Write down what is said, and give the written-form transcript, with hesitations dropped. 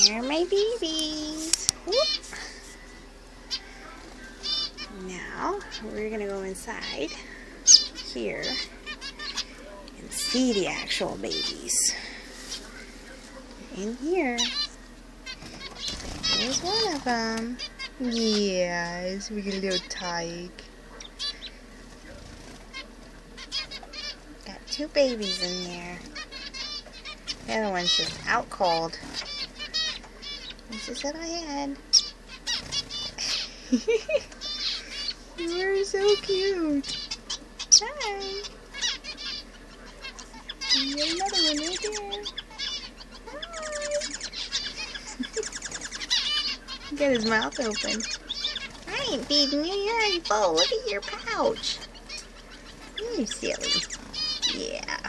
Here are my babies. Whoop. Now we're gonna go inside here and see the actual babies. In here. There's one of them. Yes, we get a little tyke. Got 2 babies in there. The other one's just out cold. This is what I had. You're so cute. Hi. You got another one right there. Hi. Got his mouth open. I ain't feeding you. You're already full. Look at your pouch. You're silly. Yeah.